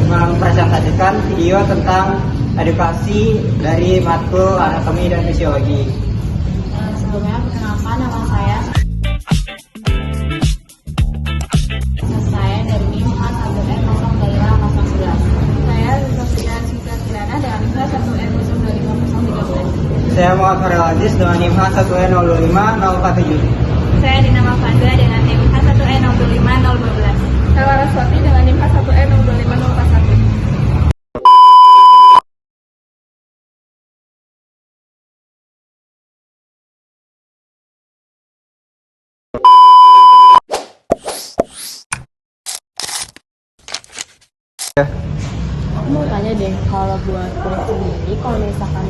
mempresentasikan video tentang edukasi dari matkul anatomi dan fisiologi. Sebelumnya perkenalkan, nama saya dari NIM A1N025 Saya Sofia Citra Kirana dengan NIM A1N025 Saya Muhammad Farel Aziz dengan NIM A1N025 Saya Dinama Fanda dengan NIM A1N025 Saya Laraswati dengan NIM A1N025 Aku mau tanya deh, kalau buat kulit sendiri, kalau misalkan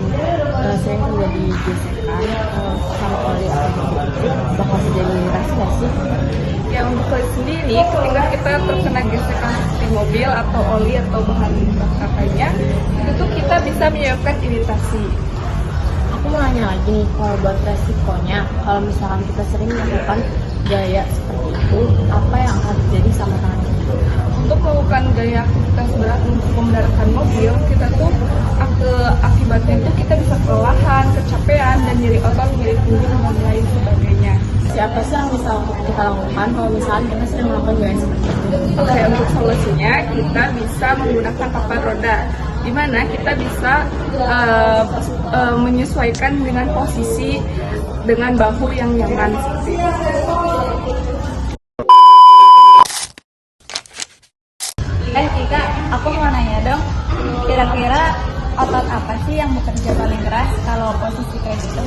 sering terjadi gesekan sama kulit bakal terjadi iritasi nggak sih? Ya, untuk kulit sendiri, ketika kita terkena gesekan seperti mobil atau oli atau bahan bakar itu tuh kita bisa menyebabkan iritasi. Aku mau nanya lagi nih, kalau buat resikonya, kalau misalkan kita sering melakukan gaya seperti itu, apa yang akan terjadi sama tangan kita? Untuk melakukan gaya aktivitas berat untuk mengendaraan mobil, kita tuh akibatnya itu kita bisa kelelahan, kecapean, dan nyeri otot, nyeri punggung, dan lain sebagainya. Siapa sih yang bisa kita lakukan kalau misalkan kita sering melakukan gaya seperti itu? Oke, untuk solusinya kita bisa menggunakan papan roda, di mana kita bisa menyesuaikan dengan posisi dengan bahu yang nyaman seperti itu. Kika, aku mau nanya dong, kira-kira otot apa sih yang bekerja paling keras kalau posisi kayak gitu?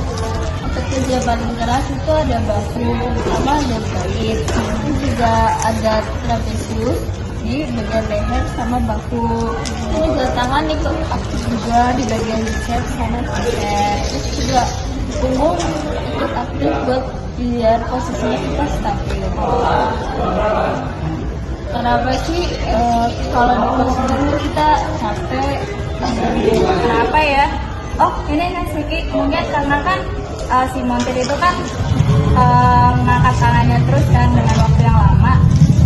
Otot kerja paling keras itu ada bahu, sama ada bait, itu juga ada trapezius di bagian leher sama bahu. Itu juga tangan ikut aktif juga di bagian bicep sama tricep. Terus juga punggung ikut aktif buat biar posisinya kita stabil. Kenapa sih kalau di posisi itu kita capek? Kenapa ya? Oh, ini Nasiki, mungkin karena kan si montir itu kan mengangkat tangannya terus dan dengan waktu yang lama,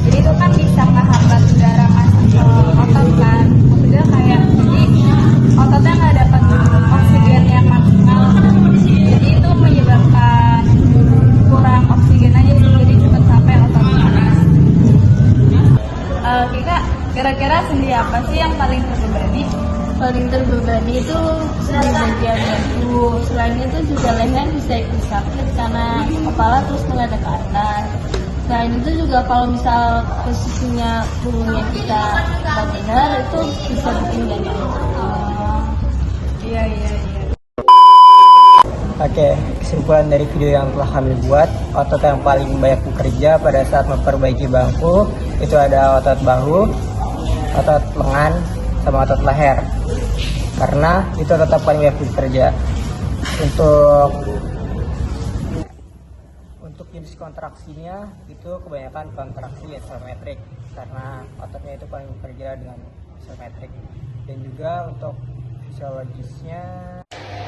jadi itu kan bisa menghambat udara masuk ke otot kan. Maksudnya kayak jadi ototnya nggak dapat oksigen yang maksimal, jadi itu menyebabkan kurang oksigen aja, jadi cepat sampai otot panas. Kika, kira-kira sendi apa sih yang paling terbebani? Paling terbebani itu sendi bagian bahu. Selain itu juga leher bisa ikut sakit karena kepala terus menghadap ke atas. Selain itu juga kalau misal posisinya punggungnya kita nggak benar, itu bisa bikin gak nyaman. Iya. Oke, kesimpulan dari video yang telah kami buat, otot yang paling banyak bekerja pada saat memperbaiki bangku itu ada otot bahu, otot lengan, sama otot leher. Karena itu otot paling banyak bekerja. Untuk jenis kontraksinya itu kebanyakan kontraksi isometrik karena ototnya itu paling bekerja dengan isometrik. Dan juga untuk fisiologisnya.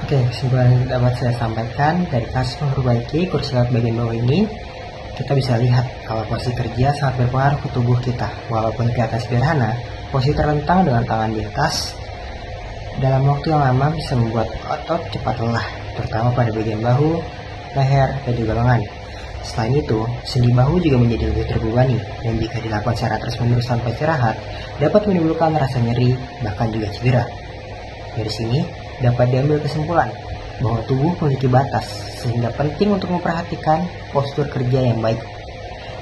Oke, kesimpulan yang dapat saya sampaikan dari kasus memperbaiki kursi lewat bagian bawah ini, kita bisa lihat kalau posisi kerja sangat berpengaruh ke tubuh kita. Walaupun kelihatan sederhana, posisi terlentang dengan tangan di atas dalam waktu yang lama bisa membuat otot cepat lelah, terutama pada bagian bahu, leher, dan juga lengan. Selain itu, sendi bahu juga menjadi lebih terbebani, dan jika dilakukan secara terus-menerus tanpa istirahat, dapat menimbulkan rasa nyeri, bahkan juga cedera. Dari sini, dapat diambil kesimpulan bahwa tubuh memiliki batas, sehingga penting untuk memperhatikan postur kerja yang baik.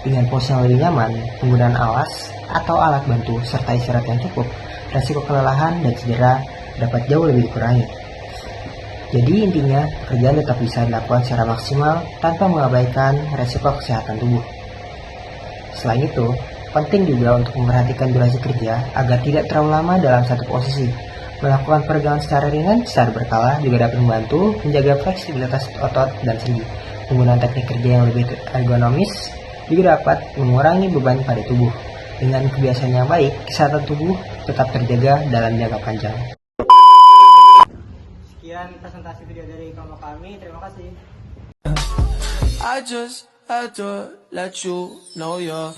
Dengan pose yang lebih nyaman, penggunaan alas atau alat bantu, serta istirahat yang cukup, resiko kelelahan dan cedera dapat jauh lebih dikurangi. Jadi intinya, pekerjaan tetap bisa dilakukan secara maksimal tanpa mengabaikan resiko kesehatan tubuh. Selain itu, penting juga untuk memperhatikan durasi kerja agar tidak terlalu lama dalam satu posisi. Melakukan peregangan secara ringan secara berkala juga dapat membantu menjaga fleksibilitas otot dan sendi. Penggunaan teknik kerja yang lebih ergonomis juga dapat mengurangi beban pada tubuh. Dengan kebiasaan yang baik, kesehatan tubuh tetap terjaga dalam jangka panjang. Sekian presentasi video dari kelompok kami. Terima kasih. I just had to let you know you're